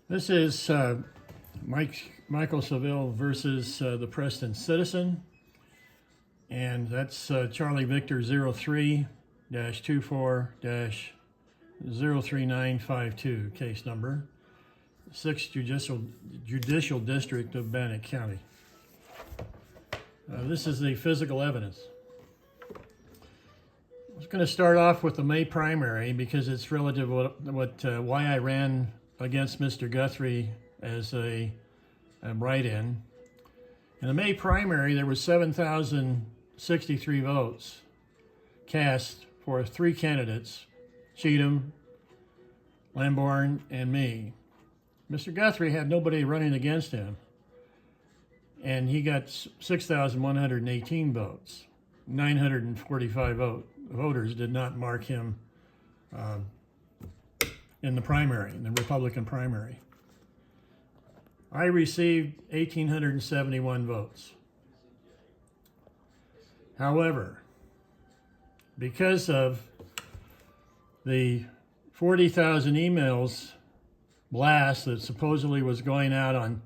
This is Michael Saville versus the Preston Citizen, and that's Charlie Victor 03-24-03952, case number, 6th Judicial District of Bannock County. This is the physical evidence. I was going to start off with the May primary because it's relative to why I ran against Mr. Guthrie as a write-in. In the May primary, there were 7,063 votes cast for three candidates, Cheatham, Lambourne, and me. Mr. Guthrie had nobody running against him, and he got 6,118 votes. 945 voters did not mark him in the primary, in the Republican primary. I received 1,871 votes. However, because of the 40,000 emails blast that supposedly was going out on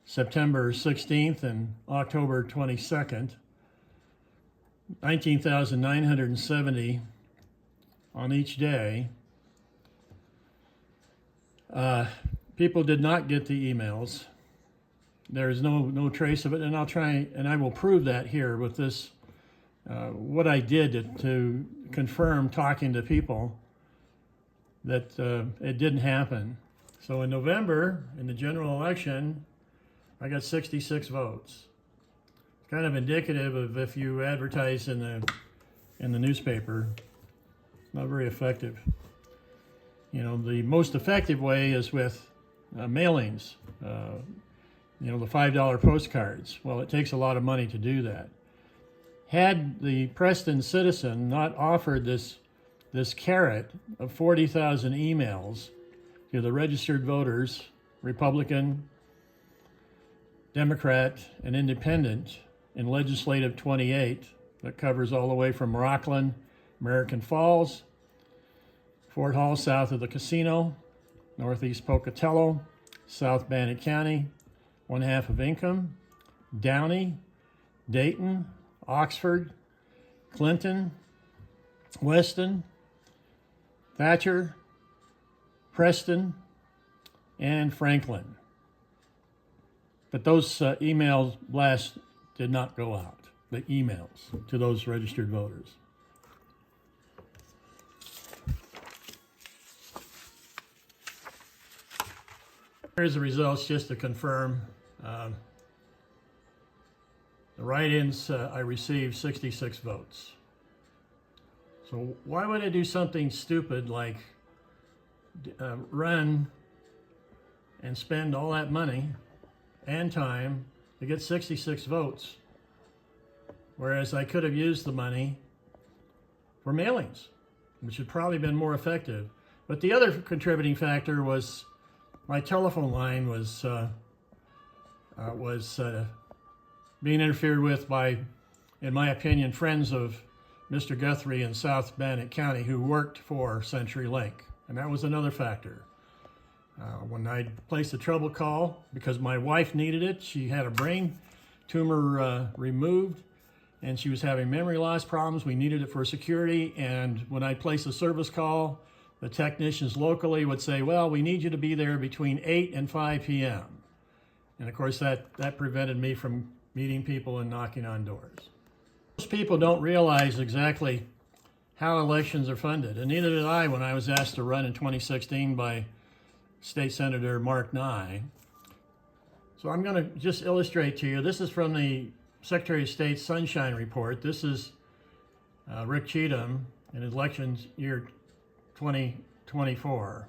September 16th and October 22nd, 19,970 on each day, people did not get the emails. There is no trace of it, and I will prove that here with this. What I did to confirm, talking to people, that it didn't happen. So in November, in the general election, I got 66 votes. It's kind of indicative of if you advertise in the newspaper, not very effective. You know, the most effective way is with mailings, the $5 postcards. Well, it takes a lot of money to do that. Had the Preston Citizen not offered this carrot of 40,000 emails to the registered voters, Republican, Democrat, and Independent, in Legislative 28, that covers all the way from Rockland, American Falls, Fort Hall south of the casino, northeast Pocatello, South Bannock County, one half of Income, Downey, Dayton, Oxford, Clinton, Weston, Thatcher, Preston, and Franklin. But those email blasts did not go out, the emails to those registered voters. Here's the results just to confirm. The write-ins, I received 66 votes. So why would I do something stupid like run and spend all that money and time to get 66 votes, whereas I could have used the money for mailings, which would probably been more effective. But the other contributing factor was my telephone line was being interfered with by, in my opinion, friends of Mr. Guthrie in South Bannock County who worked for CenturyLink, and that was another factor. When I placed a trouble call because my wife needed it, she had a brain tumor removed, and she was having memory loss problems. We needed it for security, and when I placed a service call, the technicians locally would say, well, we need you to be there between 8 and 5 p.m. And of course, that prevented me from meeting people and knocking on doors. Most people don't realize exactly how elections are funded, and neither did I when I was asked to run in 2016 by State Senator Mark Nye. So I'm going to just illustrate to you. This is from the Secretary of State's Sunshine Report. This is Rick Cheatham in election year 2024.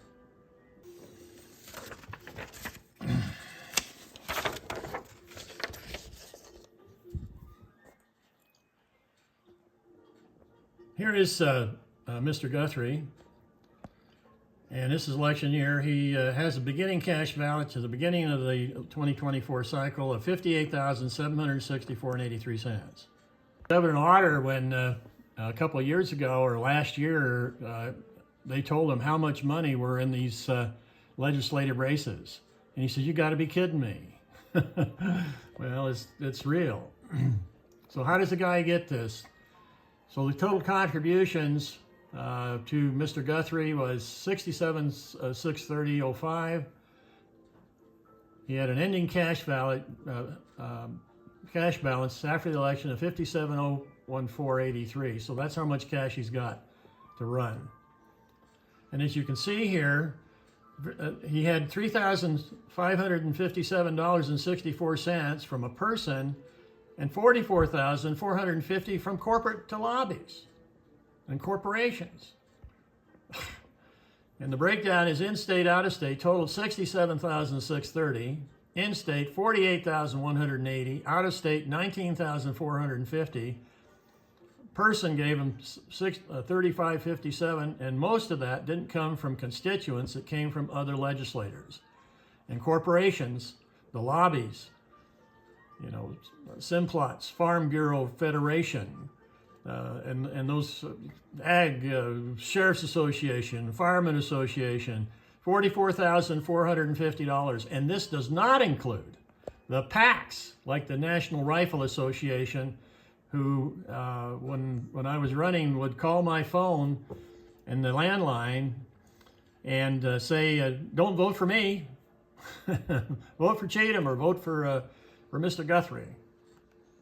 Here is Mr. Guthrie, and this is election year. He has a beginning cash balance to the beginning of the 2024 cycle of $58,764.83. Governor Otter, when a couple of years ago or last year, they told him how much money were in these legislative races. And he said, "You got to be kidding me." Well, it's real. So how does the guy get this? So the total contributions to Mr. Guthrie was $67,630.05. He had an ending cash balance after the election of $57,014.83. So that's how much cash he's got to run. And as you can see here, he had $3,557.64 from a person and $44,450 from corporate to lobbies and corporations. And the breakdown is in-state, out-of-state, totaled $67,630, in-state $48,180, out-of-state $19,450. Person gave him $35.57, and most of that didn't come from constituents. It came from other legislators and corporations, the lobbies, you know, Simplots, Farm Bureau Federation, and those Ag Sheriff's Association, Firemen Association, $44,450. And this does not include the PACs, like the National Rifle Association, who, when I was running, would call my phone and the landline and say, "Don't vote for me, vote for Cheatham or vote for Mr. Guthrie."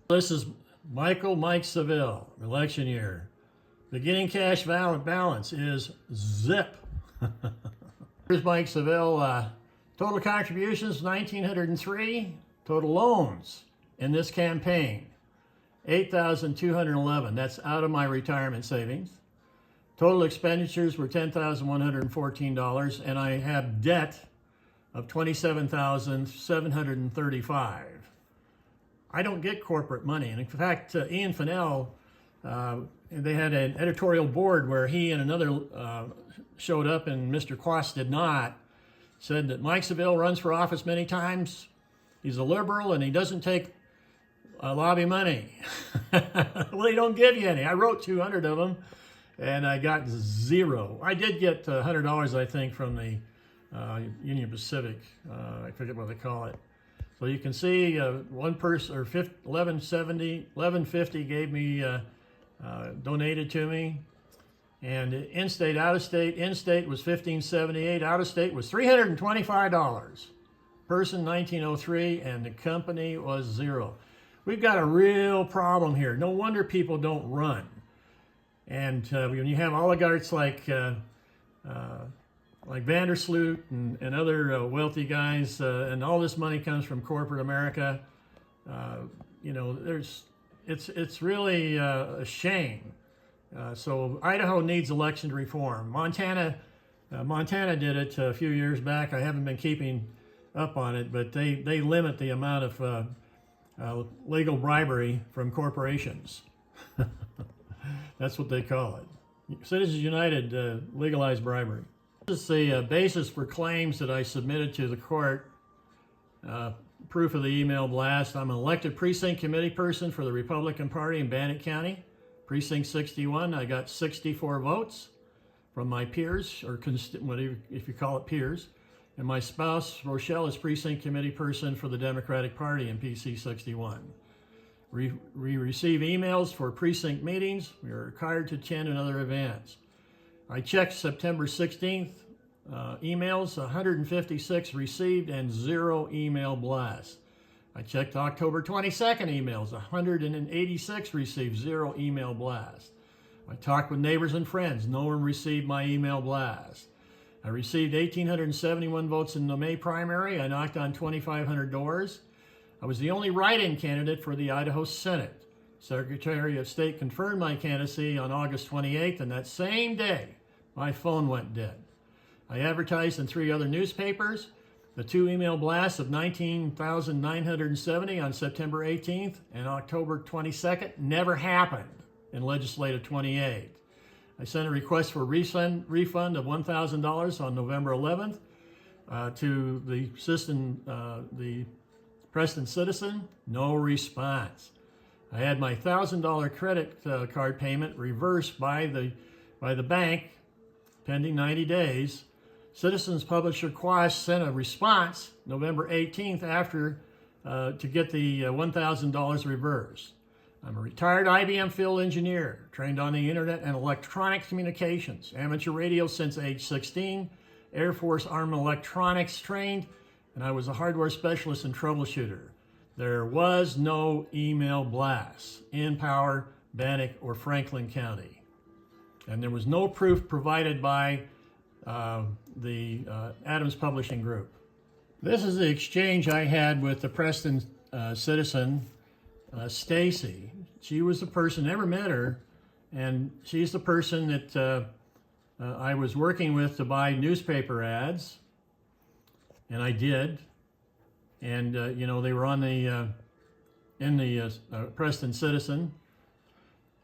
This is Mike Saville, election year. Beginning cash balance is zip. Here's Mike Saville. Total contributions, $1,903. Total loans in this campaign, $8,211. That's out of my retirement savings. Total expenditures were $10,114, and I have debt of $27,735. I don't get corporate money. And in fact, Ian Fennell, they had an editorial board where he and another showed up and Mr. Quast did not, said that Mike Saville runs for office many times. He's a liberal and he doesn't take lobby money. Well, they don't give you any. I wrote 200 of them and I got zero. I did get $100, I think, from the Union Pacific. I forget what they call it. So you can see one person, or $1150 gave me, donated to me. And in-state, out-of-state, in-state was $1578, out-of-state was $325. Person $1903, and the company was zero. We've got a real problem here. No wonder people don't run. And when you have oligarchs like Vandersloot and other wealthy guys, and all this money comes from corporate America, you know, it's really a shame. So Idaho needs election reform. Montana did it a few years back. I haven't been keeping up on it, but they limit the amount of legal bribery from corporations. That's what they call it. Citizens United legalized bribery. This is the basis for claims that I submitted to the court. Proof of the email blast. I'm an elected precinct committee person for the Republican Party in Bannock County. Precinct 61, I got 64 votes from my peers, or whatever, if you call it peers. And my spouse, Rochelle, is precinct committee person for the Democratic Party in PC 61. We receive emails for precinct meetings. We are required to attend and other events. I checked September 16th emails, 156 received and 0 email blasts. I checked October 22nd emails, 186 received, 0 email blast. I talked with neighbors and friends, no one received my email blast. I received 1,871 votes in the May primary. I knocked on 2,500 doors. I was the only write-in candidate for the Idaho Senate. Secretary of State confirmed my candidacy on August 28th, and that same day, my phone went dead. I advertised in 3 other newspapers. The 2 email blasts of 19,970 on September 18th and October 22nd never happened in Legislative 28. I sent a request for refund of $1,000 on November 11th to the Preston Citizen. No response. I had my $1,000 credit card payment reversed by the bank pending 90 days. Citizens Publisher Quash sent a response November 18th after to get the $1,000 reversed. I'm a retired IBM field engineer, trained on the internet and electronic communications, amateur radio since age 16, Air Force Army electronics trained, and I was a hardware specialist and troubleshooter. There was no email blasts in Power, Bannock, or Franklin County. And there was no proof provided by the Adams Publishing Group. This is the exchange I had with the Preston Citizen, Stacy. She was the person, never met her, and she's the person that I was working with to buy newspaper ads, and I did. And you know, they were on the in the Preston Citizen,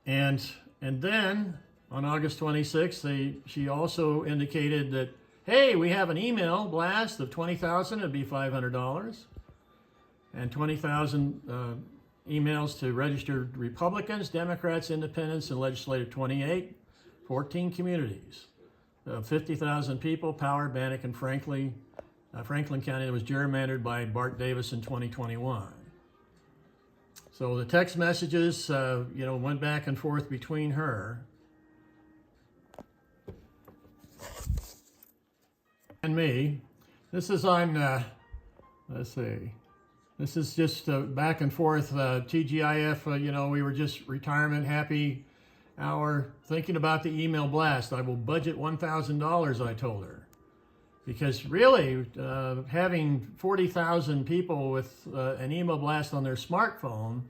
and then on August 26th, she also indicated that, hey, we have an email blast of 20,000. It'd be $500, and 20,000 emails to registered Republicans, Democrats, Independents, and Legislative 28, 14 communities, 50,000 people, Power, Bannock, and Franklin County that was gerrymandered by Bart Davis in 2021. So the text messages, you know, went back and forth between her and me. This is on, let's see, this is just back and forth, TGIF, you know, we were just retirement happy hour, thinking about the email blast. I will budget $1,000, I told her. Because really, having 40,000 people with an email blast on their smartphone,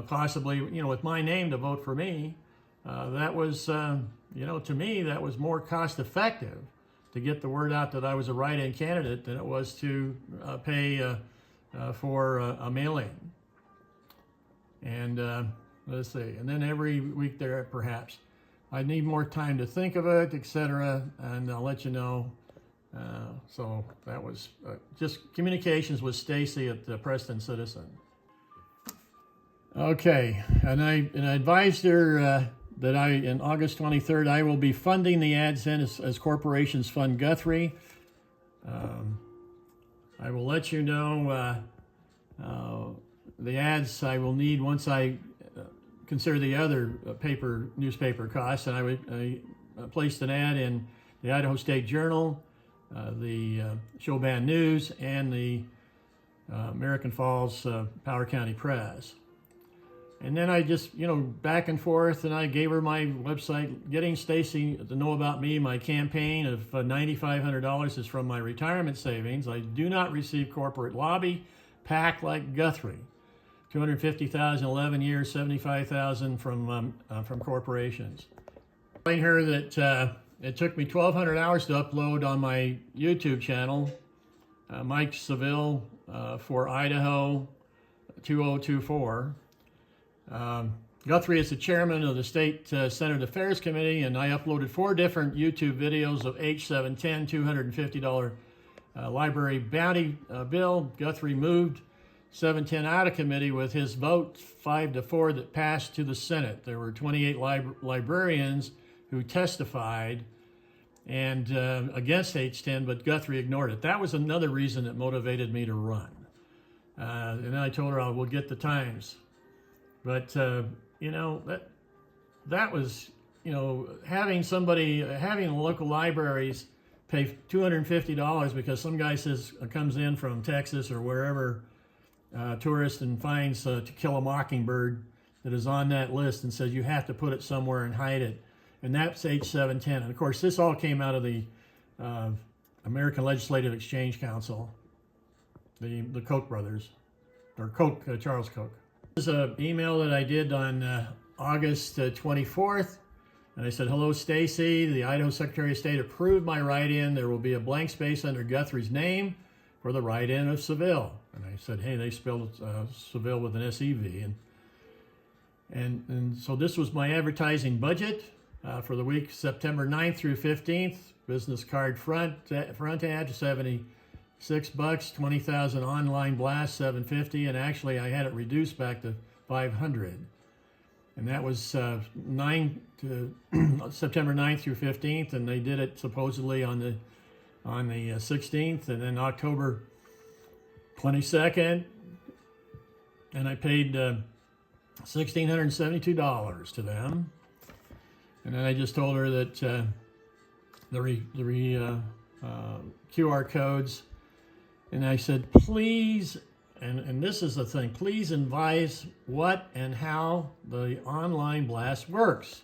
possibly, you know, with my name to vote for me, that was, you know, to me, that was more cost effective to get the word out that I was a write-in candidate than it was to pay for a mailing. And let's see, and then every week there, perhaps. I need more time to think of it, etc., and I'll let you know. So that was just communications with Stacy at the Preston Citizen. Okay, and I advised her that in August 23rd, I will be funding the ads in as corporations fund Guthrie. I will let you know the ads I will need once I consider the other newspaper costs, and I placed an ad in the Idaho State Journal, the Showban News, and the American Falls Power County Press. And then I just, you know, back and forth, and I gave her my website, getting Stacy to know about me. My campaign of $9,500 is from my retirement savings. I do not receive corporate lobby, PAC like Guthrie. $250,000, 11 years, $75,000 from corporations. Telling her that it took me 1,200 hours to upload on my YouTube channel, Mike Saville for Idaho 2024. Guthrie is the chairman of the State Senate Affairs Committee, and I uploaded 4 different YouTube videos of H710, $250 library bounty bill. Guthrie moved 710 out of committee with his vote 5-4 that passed to the Senate. There were 28 librarians who testified and against H10, but Guthrie ignored it. That was another reason that motivated me to run. And then I told her I will get the Times. But, you know, that was, you know, having local libraries pay $250 because some guy comes in from Texas or wherever, tourist, and finds To Kill a Mockingbird that is on that list and says you have to put it somewhere and hide it. And that's H710. And of course, this all came out of the American Legislative Exchange Council, the Koch brothers, or Charles Koch. This is an email that I did on August 24th, and I said, hello, Stacy. The Idaho Secretary of State approved my write-in. There will be a blank space under Guthrie's name for the write-in of Saville. And I said, hey, they spelled Saville with an S-E-V. And so this was my advertising budget for the week September 9th through 15th. Business card front ad, $76, 20,000 online blast, $750, and actually I had it reduced back to $500. And that was September 9th through 15th, and they did it supposedly on the on the 16th, and then October 22nd, and I paid $1,672 to them. And then I just told her that the QR codes, and I said, please, and this is the thing, please advise what and how the online blast works.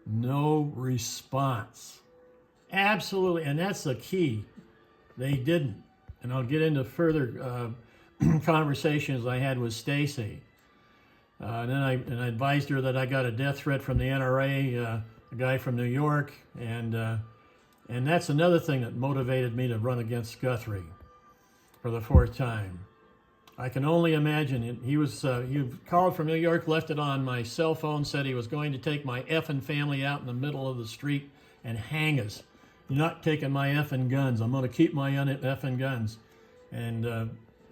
No response. Absolutely, and that's the key. They didn't. And I'll get into further conversations I had with Stacy. And then I advised her that I got a death threat from the NRA, a guy from New York, and that's another thing that motivated me to run against Guthrie for the 4th time. I can only imagine it. He called from New York, left it on my cell phone, said he was going to take my effing family out in the middle of the street and hang us. You're not taking my effing guns. I'm going to keep my effing guns. And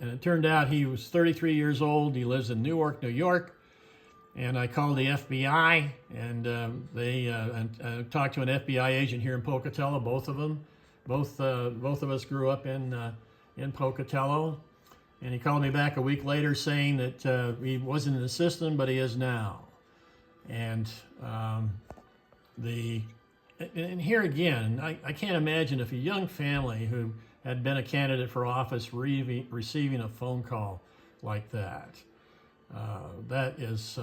it turned out he was 33 years old. He lives in Newark, New York. And I called the FBI, and they talked to an FBI agent here in Pocatello. Both of them, both of us grew up in Pocatello. And he called me back a week later saying that he wasn't in the system, but he is now. And here again, I can't imagine if a young family who had been a candidate for office receiving a phone call like that. That is,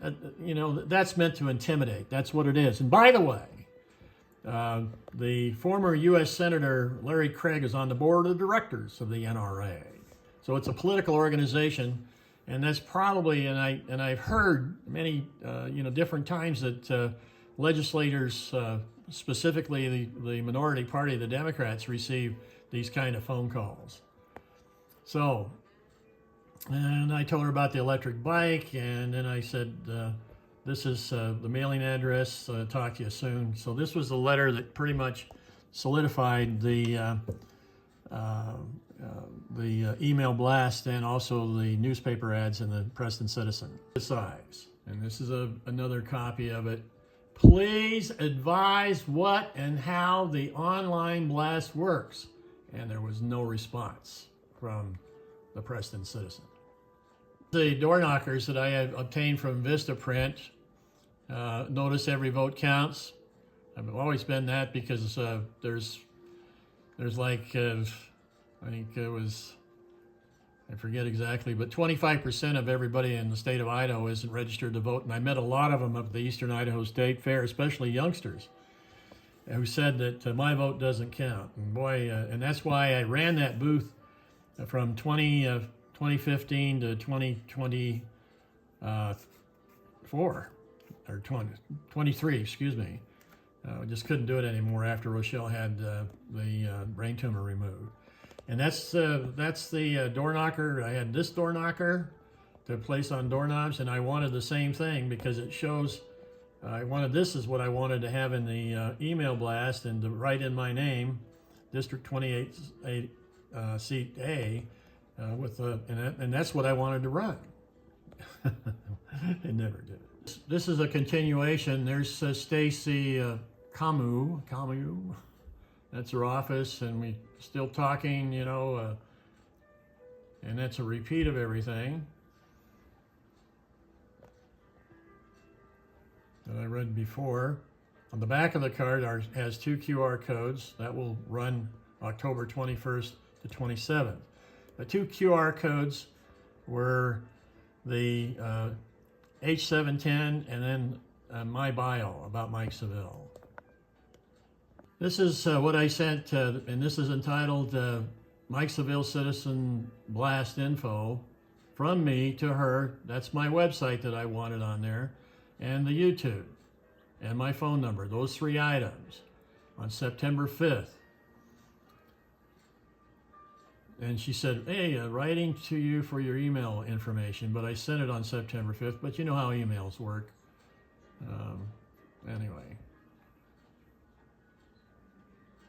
that's meant to intimidate. That's what it is. And by the way, the former U.S. Senator Larry Craig is on the board of directors of the NRA. So it's a political organization, and that's probably, and I've heard many, different times that legislators, specifically the minority party, the Democrats, receive these kind of phone calls. So, and I told her about the electric bike, and then I said, this is the mailing address, talk to you soon. So this was the letter that pretty much solidified the email blast and also the newspaper ads in the Preston Citizen. Besides, and this is another copy of it, please advise what and how the online blast works. And there was no response from the Preston Citizen. The door knockers that I had obtained from Vistaprint, notice every vote counts. I've always been that because there's like, I think it was, I forget exactly, but 25% of everybody in the state of Idaho isn't registered to vote. And I met a lot of them at the Eastern Idaho State Fair, especially youngsters, who said that my vote doesn't count. And boy, and that's why I ran that booth from 2015 to 2024, or 23, excuse me. I just couldn't do it anymore after Rochelle had the brain tumor removed. And that's the door knocker. I had this door knocker to place on doorknobs, and I wanted the same thing because it shows, this is what I wanted to have in the email blast, and to write in my name, District 28 Seat A, and that's what I wanted to run. It never did. This is a continuation. There's Stacy Camus. That's her office, and we still talking, and that's a repeat of everything that I read before. On the back of the card has 2 QR codes that will run October 21st to 27th. The 2 QR codes were the H710 and then my bio about Mike Saville. This is what I sent, and this is entitled Mike Saville Citizen Blast Info from me to her. That's my website that I wanted on there, and the YouTube, and my phone number, those 3 items, on September 5th. And she said, hey, writing to you for your email information, but I sent it on September 5th, but you know how emails work. Anyway.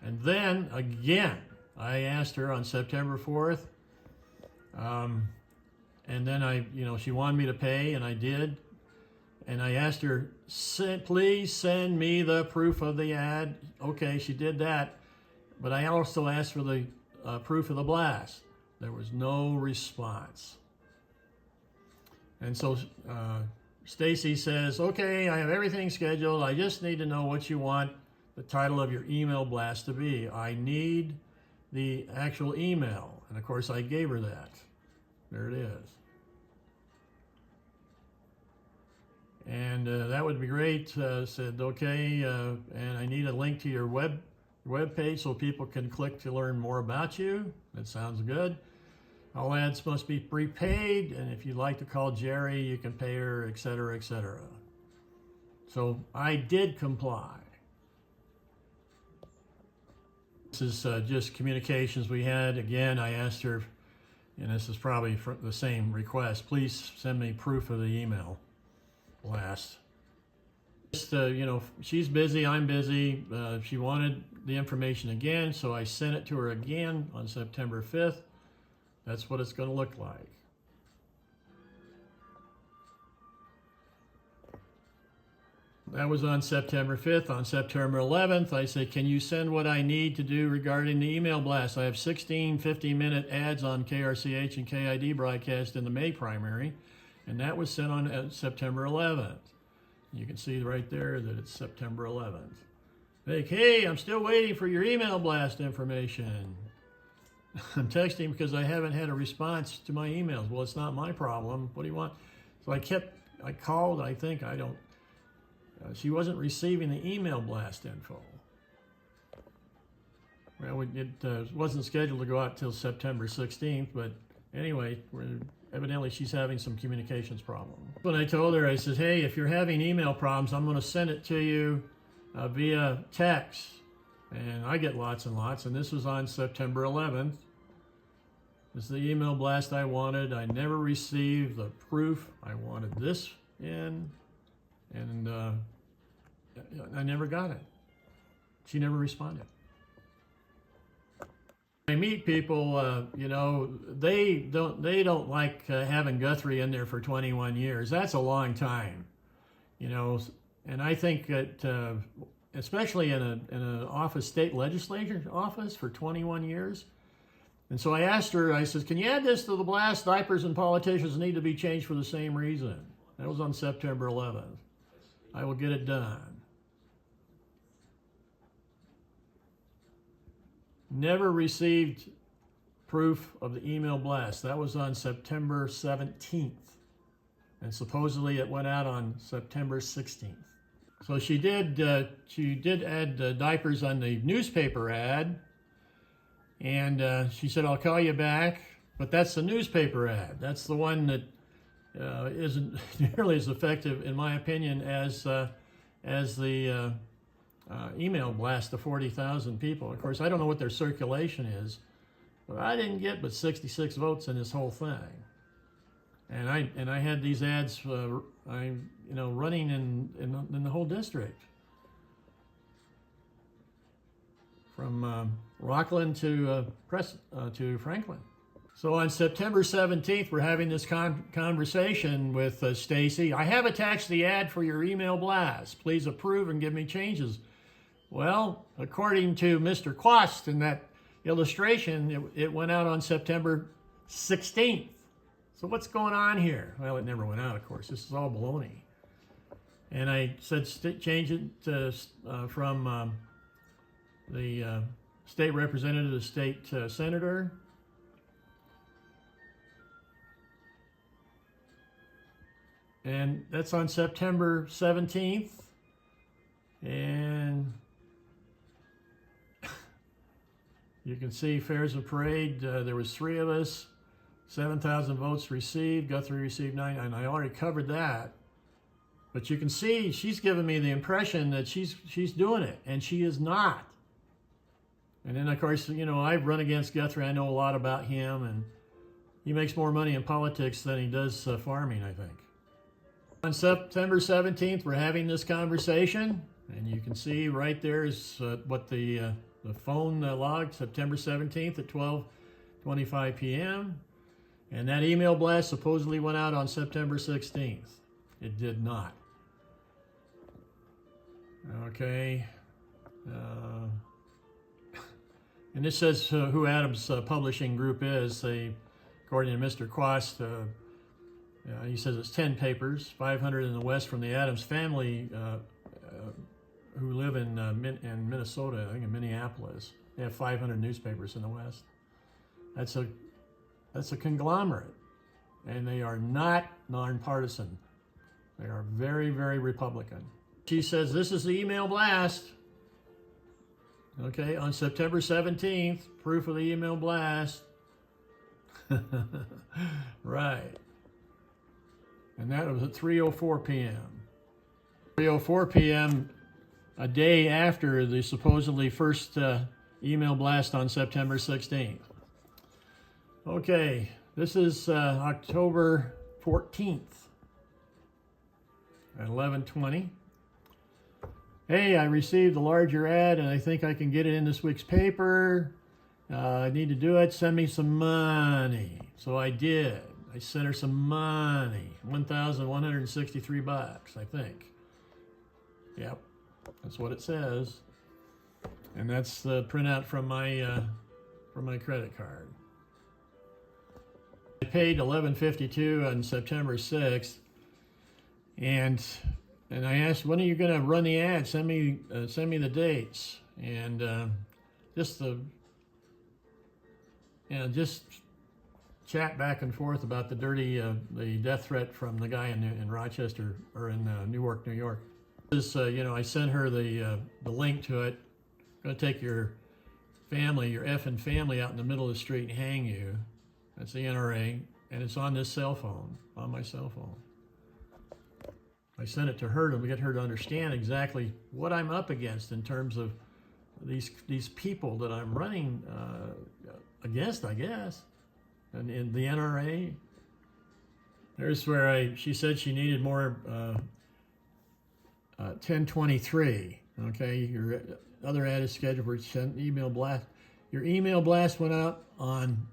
And then, again, I asked her on September 4th, and then she wanted me to pay, and I did. And I asked her, please send me the proof of the ad. Okay, she did that. but I also asked for the proof of the blast. There was no response. And so Stacy says, okay, I have everything scheduled. I just need to know what you want the title of your email blast to be. I need the actual email. And of course I gave her that. There it is. And that would be great. Said, okay, and I need a link to your web page so people can click to learn more about you. That sounds good. All ads must be prepaid, and if you'd like to call Jerry, you can pay her, etc., etc. So I did comply. This is just communications we had. Again, I asked her, and this is probably the same request, please send me proof of the email blast. Just, she's busy, I'm busy. She wanted the information again, so I sent it to her again on September 5th. That's what it's going to look like. That was on September 5th. On September 11th, I said, can you send what I need to do regarding the email blast? I have 16 50-minute ads on KRCH and KID broadcast in the May primary, and that was sent on September 11th. You can see right there that it's September 11th. Like, hey, I'm still waiting for your email blast information. I'm texting because I haven't had a response to my emails. Well, it's not my problem. What do you want? So I called, she wasn't receiving the email blast info. Well, it wasn't scheduled to go out till September 16th, but anyway, evidently she's having some communications problem. When I told her, I said, hey, if you're having email problems, I'm going to send it to you via text. And I get lots and lots, and this was on September 11th. This is the email blast I wanted. I never received the proof. I wanted this in, and I never got it. She never responded. I meet people, they don't like having Guthrie in there for 21 years. That's a long time, and I think that especially in an office, state legislature office for 21 years. And so I asked her, I said, can you add this to the blast? Diapers and politicians need to be changed for the same reason. That was on September 11th. I will get it done. Never received proof of the email blast. That was on September 17th. And supposedly it went out on September 16th. So she did add diapers on the newspaper ad, and she said, I'll call you back, but that's the newspaper ad. That's the one that isn't nearly as effective, in my opinion, as the email blast to 40,000 people. Of course, I don't know what their circulation is, but I didn't get but 66 votes in this whole thing. And I had these ads running in the whole district, from Rockland to Franklin. So on September 17th, we're having this conversation with Stacy. I have attached the ad for your email blast. Please approve and give me changes. Well, according to Mr. Quast in that illustration, it went out on September 16th. So what's going on here? Well, it never went out, of course. This is all baloney. And I said change it to, from the state representative to state senator. And that's on September 17th. And you can see Fairs of Parade, there was 3 of us. 7,000 votes received. Guthrie received 9, and I already covered that. But you can see she's given me the impression that she's doing it, and she is not. And then, of course, I've run against Guthrie. I know a lot about him, and he makes more money in politics than he does farming, I think. On September 17th, we're having this conversation, and you can see right there is what the phone logged, September 17th at 12:25 p.m. And that email blast supposedly went out on September 16th. It did not. Okay. And this says who Adams Publishing Group is. According to Mr. Quast, he says it's 10 papers, 500 in the West from the Adams family who live in Minnesota, I think in Minneapolis. They have 500 newspapers in the West. That's a conglomerate, and they are not nonpartisan. They are very, very Republican. She says this is the email blast. Okay, on September 17th, proof of the email blast. Right. And that was at 3:04 p.m. 3:04 p.m., a day after the supposedly first email blast on September 16th. Okay, this is October 14th at 11:20. Hey, I received a larger ad and I think I can get it in this week's paper. I need to do it. Send me some money. So I did. I sent her some money. $1,163, I think. Yep, that's what it says. And that's the printout from my credit card. I paid $11.52 on September 6th, and I asked, when are you going to run the ad? Send me the dates, and just chat back and forth about the death threat from the guy in Rochester, or in Newark, New York. This, I sent her the link to it. I'm going to take your effing family out in the middle of the street and hang you. That's the NRA, and it's on this cell phone, on my cell phone. I sent it to her to get her to understand exactly what I'm up against in terms of these people that I'm running against, I guess, and in the NRA. There's where she said she needed more 1023. Okay, your other ad is scheduled for email blast. Your email blast went out on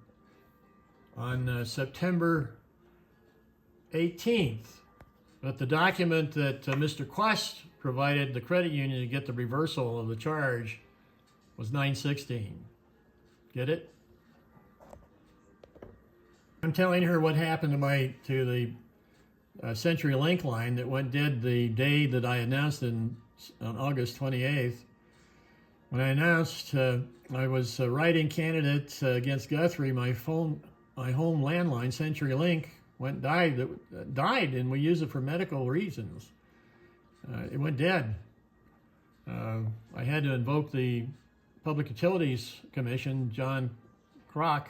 September 18th. But the document that Mr. Quest provided the credit union to get the reversal of the charge was 9/16. Get it? I'm telling her what happened to the CenturyLink line that went dead the day that I announced on August 28th. When I announced I was writing candidate against Guthrie, my home landline, CenturyLink, died, and we use it for medical reasons. It went dead. I had to invoke the Public Utilities Commission, John Kroc,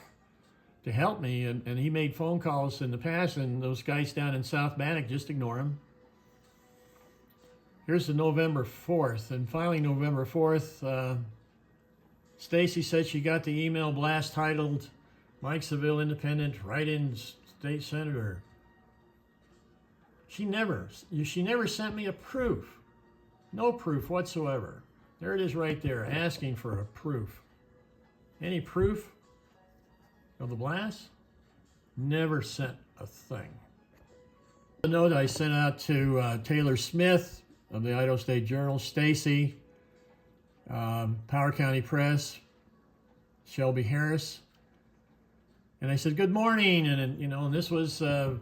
to help me, and he made phone calls in the past, and those guys down in South Bannock, just ignore them. Here's the November 4th, and finally November 4th, Stacy said she got the email blast titled, Mike Saville, Independent, Write-in State Senator. She never sent me a proof. No proof whatsoever. There it is right there, asking for a proof. Any proof of the blast? Never sent a thing. The note I sent out to Taylor Smith of the Idaho State Journal, Stacy, Power County Press, Shelby Harris, and I said, good morning, and this was the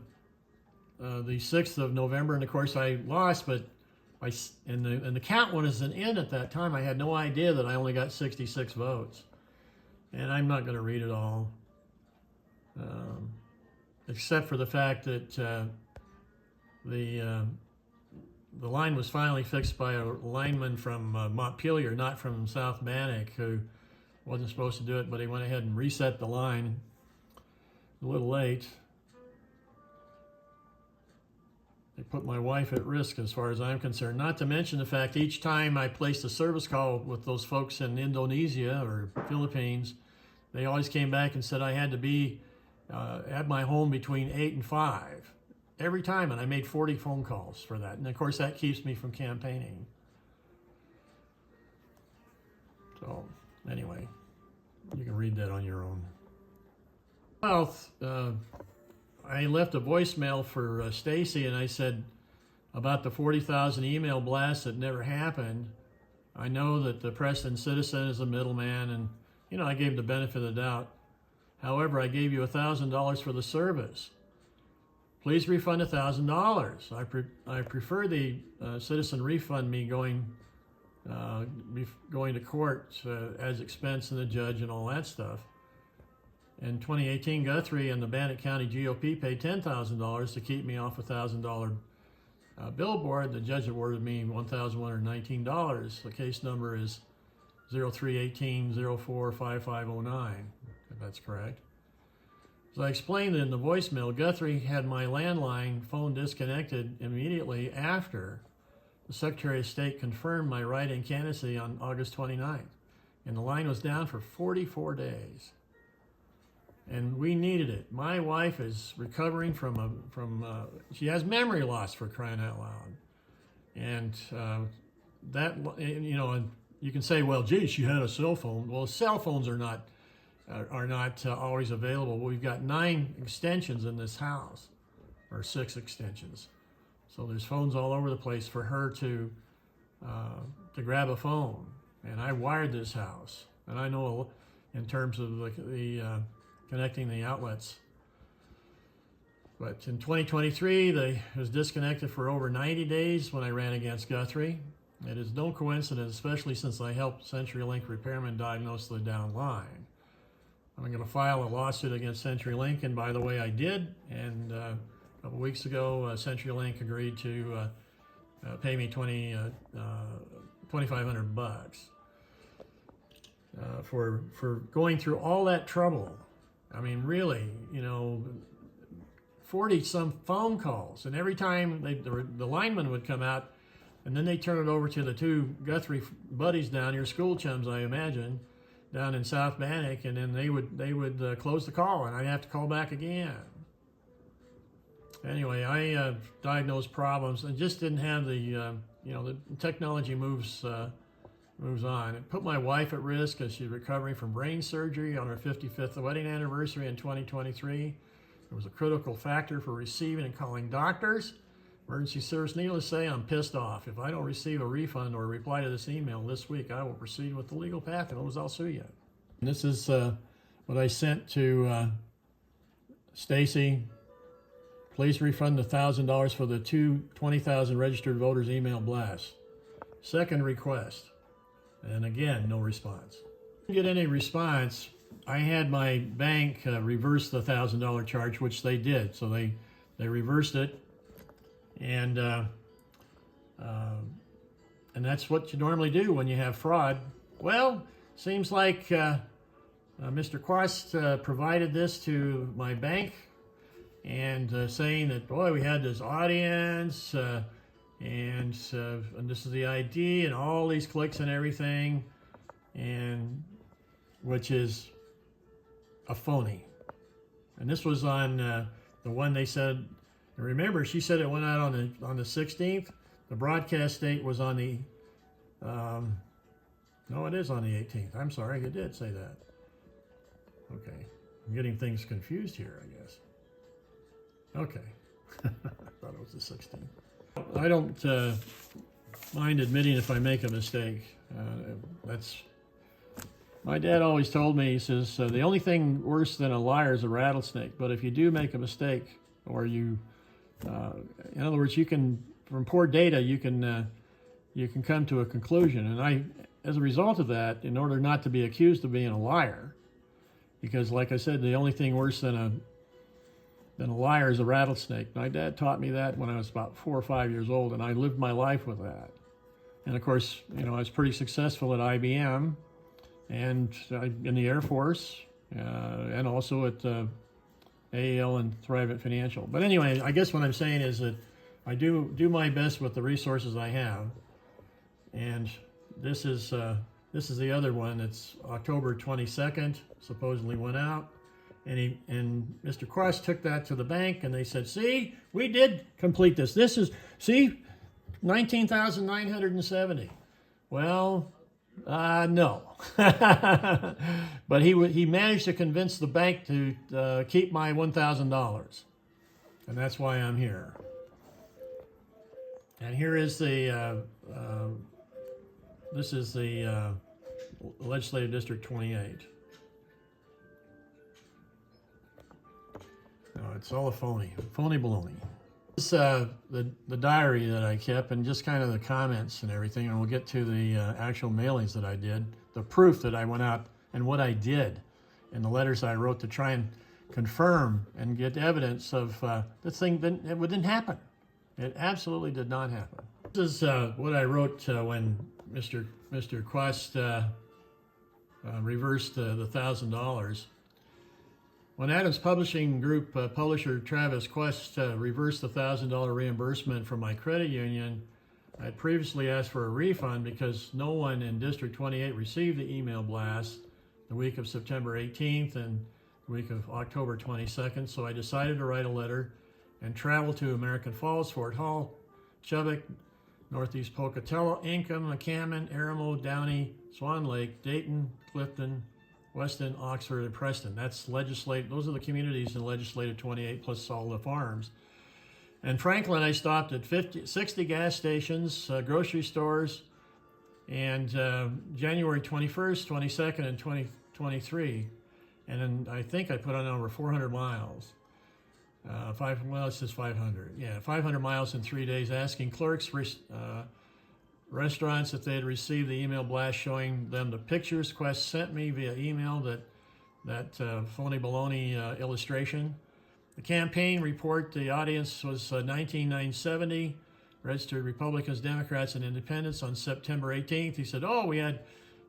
6th of November, and of course I lost, but and the count wasn't in at that time. I had no idea that I only got 66 votes, and I'm not going to read it all, except for the fact that the line was finally fixed by a lineman from Montpelier, not from South Bannock, who wasn't supposed to do it, but he went ahead and reset the line. A little late. They put my wife at risk as far as I'm concerned. Not to mention the fact each time I placed a service call with those folks in Indonesia or Philippines, they always came back and said I had to be at my home between 8 and 5. Every time, and I made 40 phone calls for that. And of course that keeps me from campaigning. So anyway, you can read that on your own. Well, I left a voicemail for Stacy, and I said about the 40,000 email blasts that never happened. I know that the Preston Citizen is a middleman, and I gave the benefit of the doubt. However, I gave you $1,000 for the service. Please refund $1,000. I prefer the citizen refund me going to court as expense and the judge and all that stuff. In 2018, Guthrie and the Bannock County GOP paid $10,000 to keep me off a $1,000 billboard. The judge awarded me $1,119. The case number is 03-18-04-5509, if that's correct. As I explained in the voicemail, Guthrie had my landline phone disconnected immediately after the Secretary of State confirmed my write-in candidacy on August 29th. And the line was down for 44 days. And we needed it. My wife is recovering she has memory loss, for crying out loud. And you can say, well, gee, she had a cell phone. Well, cell phones are not always available. We've got 9 extensions in this house, or 6 extensions. So there's phones all over the place for her to grab a phone. And I wired this house, and I know in terms of the connecting the outlets. But in 2023, it was disconnected for over 90 days when I ran against Guthrie. It is no coincidence, especially since I helped CenturyLink repairmen diagnose the down line. I'm going to file a lawsuit against CenturyLink, and by the way, I did. And a couple weeks ago, CenturyLink agreed to pay me $2,500 for going through all that trouble. I mean, really, 40-some phone calls, and every time the lineman would come out, and then they turn it over to the 2 Guthrie buddies down here, school chums, I imagine, down in South Bannock, and then they would close the call, and I'd have to call back again. Anyway, I diagnosed problems and just didn't have the technology moves on. It put my wife at risk as she's recovering from brain surgery on her 55th wedding anniversary in 2023. It was a critical factor for receiving and calling doctors, emergency service. Needless to say, I'm pissed off. If I don't receive a refund or reply to this email this week, I will proceed with the legal path, and I'll sue you. And this is what I sent to Stacy. Please refund the $1,000 for the 20,000 registered voters email blast. Second request. And again, no response. Didn't get any response. I had my bank reverse the $1,000 charge, which they did. So they reversed it, and that's what you normally do when you have fraud. Well, seems like Mr. Quast provided this to my bank, and saying that, boy, we had this audience, and this is the ID, and all these clicks and everything, and which is a phony. And this was on the one they said. And remember, she said it went out on the 16th. The broadcast date was on the no, it is on the 18th. I'm sorry, it did say that. Okay, I'm getting things confused here, I guess. Okay, I thought it was the 16th. I don't mind admitting if I make a mistake. My dad always told me, he says, the only thing worse than a liar is a rattlesnake. But if you do make a mistake, or in other words, from poor data, you can come to a conclusion. And as a result of that, in order not to be accused of being a liar, because like I said, the only thing worse than a liar is a rattlesnake. My dad taught me that when I was about 4 or 5 years old, and I lived my life with that. And of course, I was pretty successful at IBM, and in the Air Force, and also at AAL and Thrivent Financial. But anyway, I guess what I'm saying is that I do my best with the resources I have. And this is the other one. It's October 22nd, supposedly went out. And Mr. Quast took that to the bank, and they said, see, we did complete this. This is, see, 19,970. Well, no. But he managed to convince the bank to keep my $1,000. And that's why I'm here. And here is the, this is the Legislative District 28. It's all a phony baloney. This the diary that I kept, and just kind of the comments and everything, and we'll get to the actual mailings that I did, the proof that I went out and what I did, and the letters I wrote to try and confirm and get evidence of this thing didn't happen. It absolutely did not happen. This is what I wrote when Mr. Quest reversed the $1,000. When Adams Publishing Group publisher Travis Quest reversed the $1,000 reimbursement from my credit union, I had previously asked for a refund because no one in District 28 received the email blast the week of September 18th and the week of October 22nd, so I decided to write a letter and travel to American Falls, Fort Hall, Chubbuck, Northeast Pocatello, Ingham, McCammon, Aramo, Downey, Swan Lake, Dayton, Clifton, Weston, Oxford, and Preston. Those are the communities in Legislative 28 plus all the farms. And Franklin, I stopped at 60 gas stations, grocery stores, and January 21st, 22nd, and 2023. And then I think I put on over 400 miles. It says 500. Yeah, 500 miles in 3 days, asking clerks, restaurants if they had received the email blast showing them the pictures Quest sent me via email, that phony baloney illustration. The campaign report, the audience was 19,970, registered Republicans, Democrats, and Independents on September 18th. He said, we had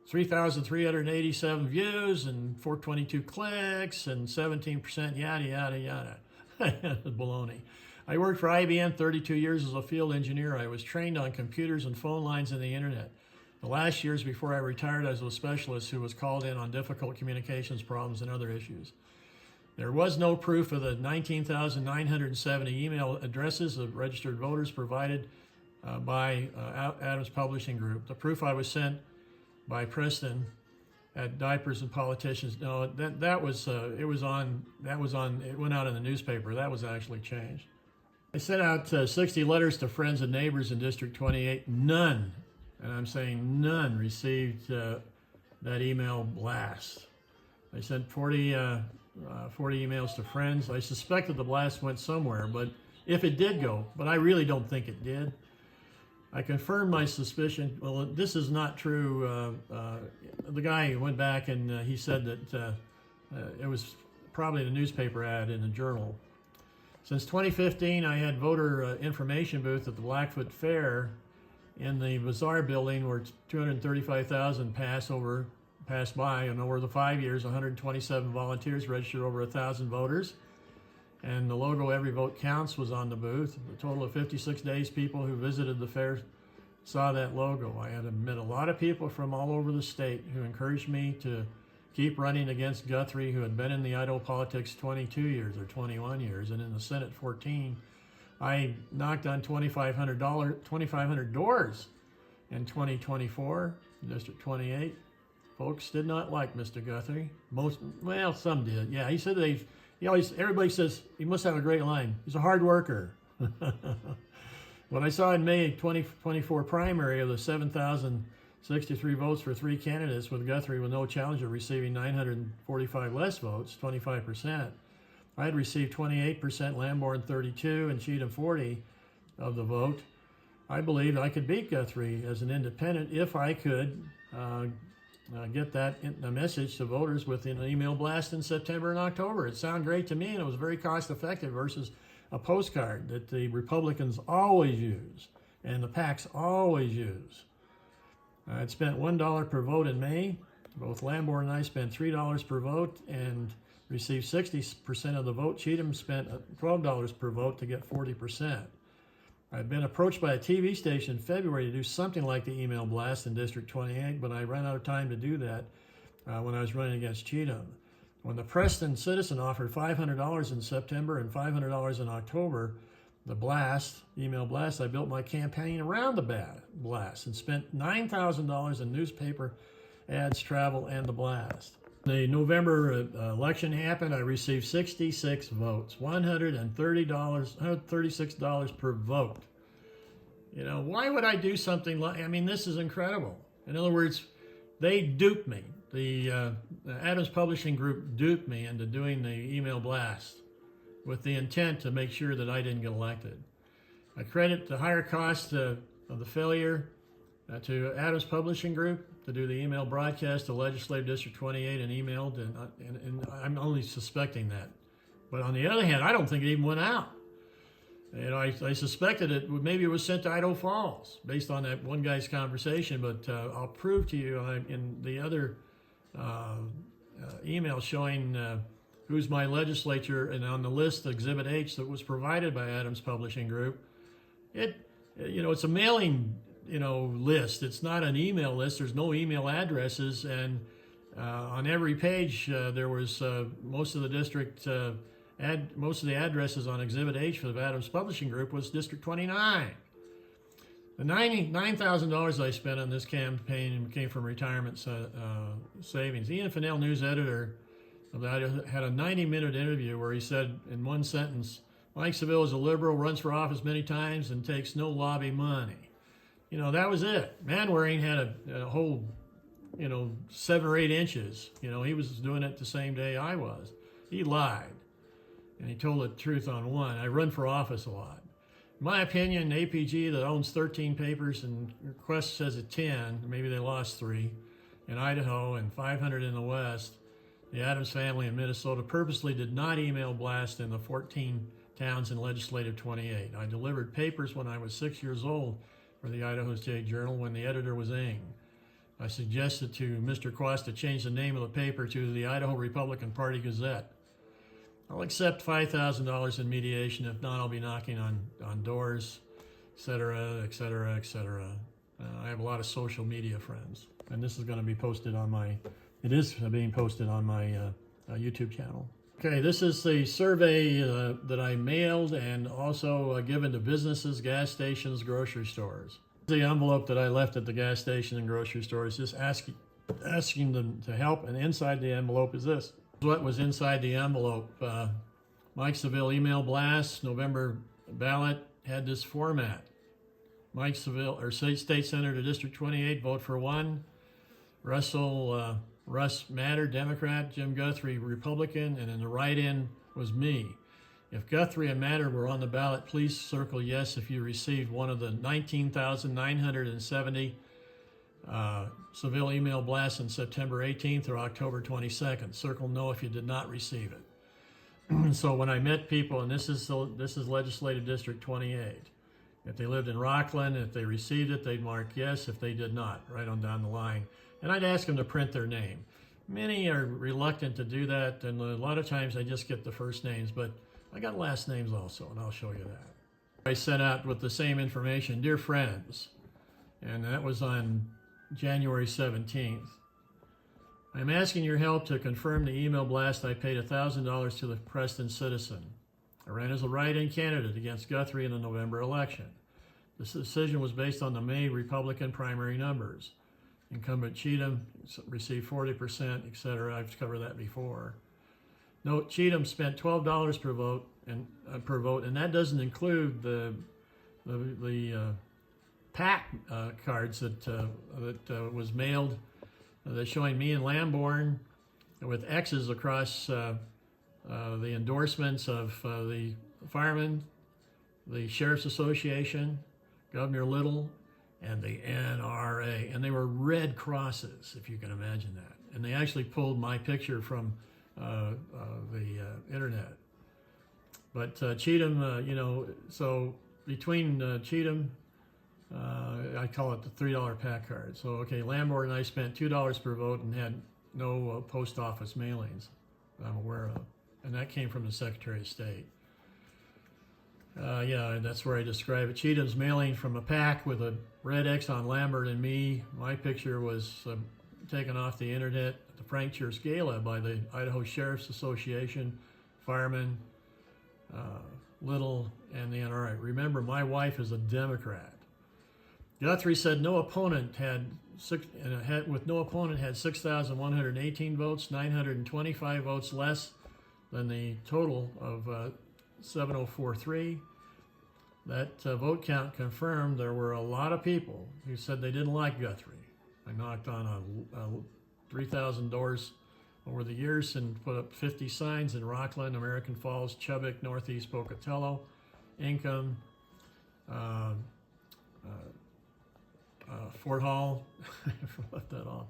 3,387 views and 422 clicks and 17% yada, yada, yada. Baloney. I worked for IBM 32 years as a field engineer. I was trained on computers and phone lines and the internet. The last years before I retired, I was a specialist who was called in on difficult communications problems and other issues. There was no proof of the 19,970 email addresses of registered voters provided by Adams Publishing Group. The proof I was sent by Preston at Diapers and Politicians. No, it went out in the newspaper. That was actually changed. I sent out 60 letters to friends and neighbors in District 28. None, and I'm saying none, received that email blast. I sent 40 emails to friends. I suspected the blast went somewhere, but if it did go, but I really don't think it did. I confirmed my suspicion. Well, this is not true. The guy went back and he said that it was probably the newspaper ad in the journal. Since 2015, I had voter information booth at the Blackfoot Fair in the Bazaar building where 235,000 passed by, and over the 5 years, 127 volunteers registered over 1,000 voters. And the logo "Every Vote Counts" was on the booth. A total of 56 days people who visited the fair saw that logo. I had met a lot of people from all over the state who encouraged me to keep running against Guthrie, who had been in the Idaho politics 22 years or 21 years, and in the Senate 14. I knocked on 2,500 doors in 2024, District 28. Folks did not like Mr. Guthrie. Some did. Yeah, he said everybody says he must have a great line. He's a hard worker. When I saw in May 2024 primary of the 7,063 votes for 3 candidates, with Guthrie with no challenger receiving 945 less votes, 25%, I had received 28%, Lamborn 32, and Cheatham 40 of the vote. I believed I could beat Guthrie as an independent if I could get the message to voters with an email blast in September and October. It sounded great to me, and it was very cost effective versus a postcard that the Republicans always use and the PACs always use. I'd spent $1 per vote in May. Both Lamborn and I spent $3 per vote and received 60% of the vote. Cheatham spent $12 per vote to get 40%. I'd been approached by a TV station in February to do something like the email blast in District 28, but I ran out of time to do that when I was running against Cheatham. When the Preston Citizen offered $500 in September and $500 in October, the email blast, I built my campaign around the blast and spent $9,000 in newspaper ads, travel, and the blast. The November election happened. I received 66 votes, $136 per vote. Why would I do something this is incredible. In other words, they duped me. The Adams Publishing Group duped me into doing the email blast. with the intent to make sure that I didn't get elected. I credit the higher cost of the failure to Adams Publishing Group to do the email broadcast to Legislative District 28 and emailed, and I'm only suspecting that. But on the other hand, I don't think it even went out. I suspected maybe it was sent to Idaho Falls based on that one guy's conversation, but I'll prove to you in the other email showing who's my legislature, and on the list, Exhibit H that was provided by Adams Publishing Group, it's a mailing list. It's not an email list. There's no email addresses, and on every page there was most of the district. Most of the addresses on Exhibit H for the Adams Publishing Group was District 29. The $99,000 I spent on this campaign came from retirement savings. Ian Fennell, news editor of Idaho, had a 90-minute interview where he said in one sentence, Mike Saville is a liberal, runs for office many times, and takes no lobby money. That was it. Manwaring had a whole, 7 or 8 inches. He was doing it the same day I was. He lied. And he told the truth on one. I run for office a lot. In my opinion, APG that owns 13 papers and Quest says at 10, maybe they lost 3, in Idaho and 500 in the West, the Adams family in Minnesota purposely did not email blast in the 14 towns in Legislative 28. I delivered papers when I was 6 years old for the Idaho State Journal when the editor was Ng. I suggested to Mr. Quest to change the name of the paper to the Idaho Republican Party Gazette. I'll accept $5,000 in mediation. If not, I'll be knocking on doors, etc., etc., etc. I have a lot of social media friends, and this is going to be posted on it is being posted on my YouTube channel. Okay, this is the survey that I mailed and also given to businesses, gas stations, grocery stores. The envelope that I left at the gas station and grocery stores, just asking them to help, and inside the envelope is this. What was inside the envelope? Mike Saville email blast, November ballot had this format. Mike Saville, or State Senator District 28, vote for 1. Russ Matter, Democrat. Jim Guthrie, Republican. And in the write-in was me. If Guthrie and Matter were on the ballot, please circle yes if you received one of the 19,970 Saville email blasts on September 18th or October 22nd. Circle no if you did not receive it. So when I met people, and this is Legislative District 28, if they lived in Rockland, if they received it, they'd mark yes. If they did not, right on down the line. And I'd ask them to print their name. Many are reluctant to do that, and a lot of times I just get the first names, but I got last names also, and I'll show you that. I sent out with the same information, dear friends, and that was on January 17th. I'm asking your help to confirm the email blast. I paid $1,000 to the Preston Citizen. I ran as a write-in candidate against Guthrie in the November election. This decision was based on the May Republican primary numbers. Incumbent Cheatham received 40%, etc. I've covered that before. Note, Cheatham spent $12 per vote, and that doesn't include the PAC cards that was mailed. They're showing me in Lamborn with X's across the endorsements of the firemen, the Sheriff's Association, Governor Little, and the NRA. And they were red crosses, if you can imagine that. And they actually pulled my picture from the internet. But Cheatham, so between Cheatham, I call it the $3 PAC card. So, okay, Lamborn and I spent $2 per vote and had no post office mailings that I'm aware of. And that came from the Secretary of State. Yeah, that's where I describe it. Cheatham's mailing from a PAC with a red X on Lambert and me. My picture was taken off the internet at the Frank Church Gala by the Idaho Sheriff's Association, firemen, Little, and the NRA. Remember, my wife is a Democrat. Guthrie said no opponent had 6,118 votes, 925 votes less than the total of 7,043. That vote count confirmed there were a lot of people who said they didn't like Guthrie. I knocked on 3,000 doors over the years and put up 50 signs in Rockland, American Falls, Chubbuck, Northeast Pocatello, Income, Fort Hall, left that off,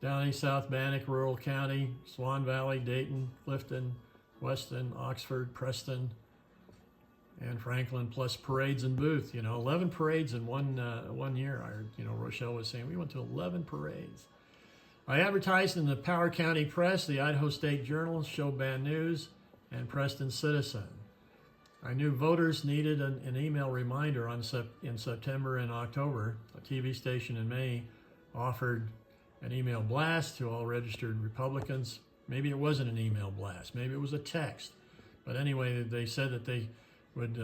Downey, South Bannock, Rural County, Swan Valley, Dayton, Clifton, Weston, Oxford, Preston, and Franklin, plus parades in Booth. 11 parades in one year. Rochelle was saying we went to 11 parades. I advertised in the Power County Press, the Idaho State Journal, Show Band News, and Preston Citizen. I knew voters needed an email reminder in September and October. A TV station in May offered an email blast to all registered Republicans. Maybe it wasn't an email blast, maybe it was a text. But anyway, they said that they would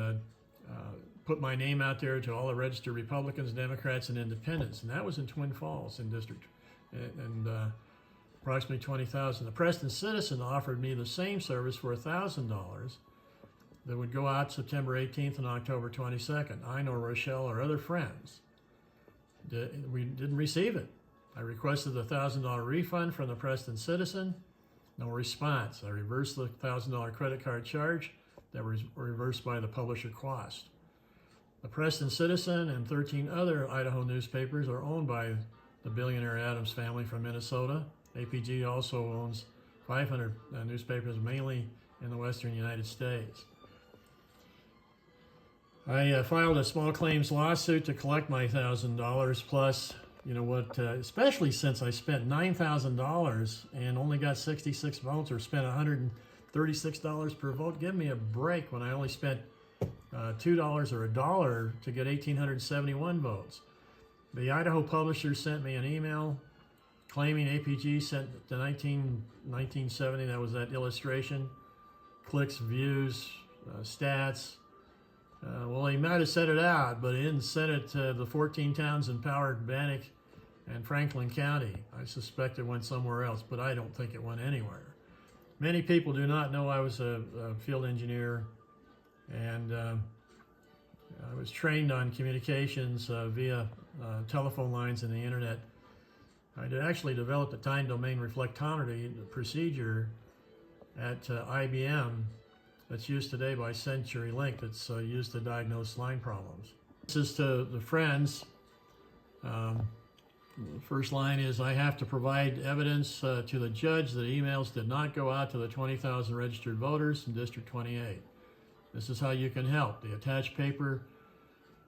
put my name out there to all the registered Republicans, Democrats, and Independents. And that was in Twin Falls in District, and approximately 20,000. The Preston Citizen offered me the same service for $1,000 that would go out September 18th and October 22nd. I nor Rochelle or other friends, we didn't receive it. I requested the $1,000 refund from the Preston Citizen. No response. I reversed the $1,000 credit card charge that was reversed by the publisher cost. The Preston Citizen and 13 other Idaho newspapers are owned by the billionaire Adams family from Minnesota. APG also owns 500 newspapers, mainly in the western United States. I filed a small claims lawsuit to collect my $1,000 plus, especially since I spent $9,000 and only got 66 votes, or spent $136 per vote. Give me a break when I only spent $2 or $1 to get 1,871 votes. The Idaho publisher sent me an email claiming APG sent the 1970, that was that illustration, clicks, views, stats. Well, he might have sent it out, but he didn't send it to the 14 towns in Power, Bannock, and Franklin County. I suspect it went somewhere else, but I don't think it went anywhere. Many people do not know I was a field engineer, and I was trained on communications via telephone lines and the internet. I actually developed a time domain reflectometry procedure at IBM that's used today by CenturyLink, that's used to diagnose line problems. This is to the friends. The first line is, I have to provide evidence to the judge that emails did not go out to the 20,000 registered voters in District 28. This is how you can help. The attached paper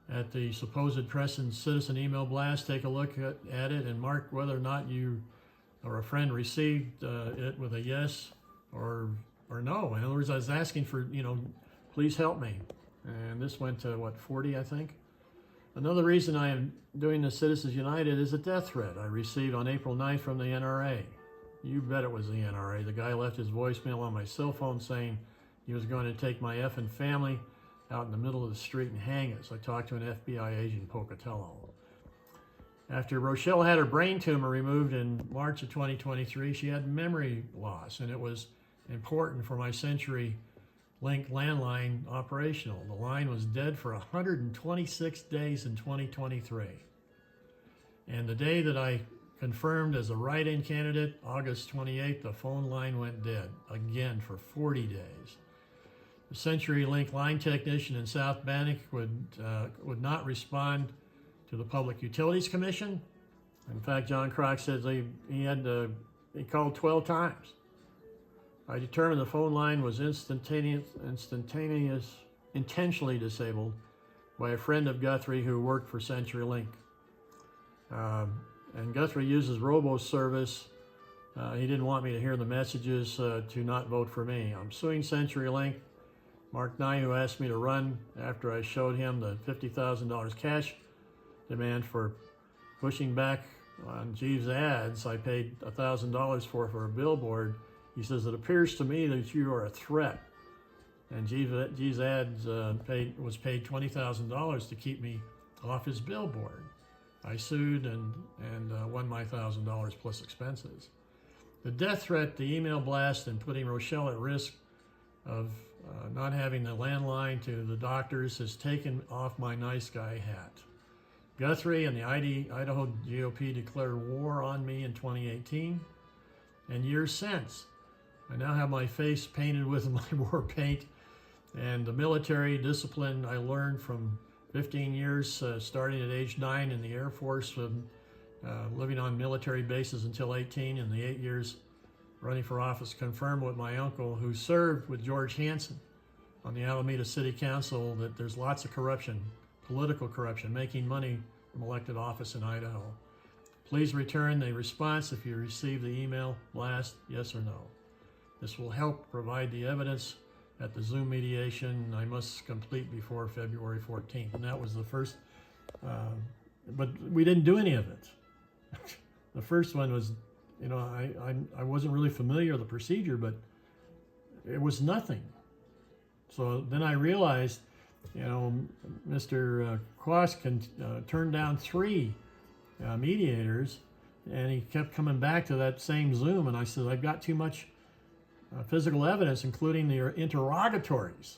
at the supposed Preston Citizen email blast, take a look at it and mark whether or not you or a friend received it with a yes or no. In other words, I was asking for, please help me. And this went to, 40, I think? Another reason I am doing the Citizens United is a death threat I received on April 9th from the NRA. You bet it was the NRA. The guy left his voicemail on my cell phone saying he was going to take my effing family out in the middle of the street and hang us. I talked to an FBI agent in Pocatello. After Rochelle had her brain tumor removed in March of 2023, she had memory loss, and it was important for my CenturyLink landline operational. The line was dead for 126 days in 2023. And the day that I confirmed as a write-in candidate, August 28th, the phone line went dead again for 40 days. The CenturyLink line technician in South Bannock would not respond to the Public Utilities Commission. In fact, John Crock says he called 12 times. I determined the phone line was intentionally disabled by a friend of Guthrie who worked for CenturyLink. And Guthrie uses robo service. He didn't want me to hear the messages to not vote for me. I'm suing CenturyLink. Mark Nye, who asked me to run after I showed him the $50,000 cash demand for pushing back on Jeeves' ads I paid $1,000 for a billboard. He says, it appears to me that you are a threat. And Jeeves' ads was paid $20,000 to keep me off his billboard. I sued and won my $1,000 plus expenses. The death threat, the email blast, and putting Rochelle at risk of not having the landline to the doctors has taken off my nice guy hat. Guthrie and the Idaho GOP declared war on me in 2018. and years since. I now have my face painted with my war paint, and the military discipline I learned from 15 years, starting at age 9 in the Air Force, living on military bases until 18, and the 8 years running for office, confirmed with my uncle, who served with George Hansen on the Alameda City Council, that there's lots of corruption, political corruption, making money from elected office in Idaho. Please return a response if you receive the email blast, yes or no. This will help provide the evidence at the Zoom mediation I must complete before February 14th. And that was the first, but we didn't do any of it. The first one was, you know, I wasn't really familiar with the procedure, but it was nothing. So then I realized, you know, Mr. Quast can turn down 3 mediators, and he kept coming back to that same Zoom, and I said, I've got too much physical evidence, including the interrogatories.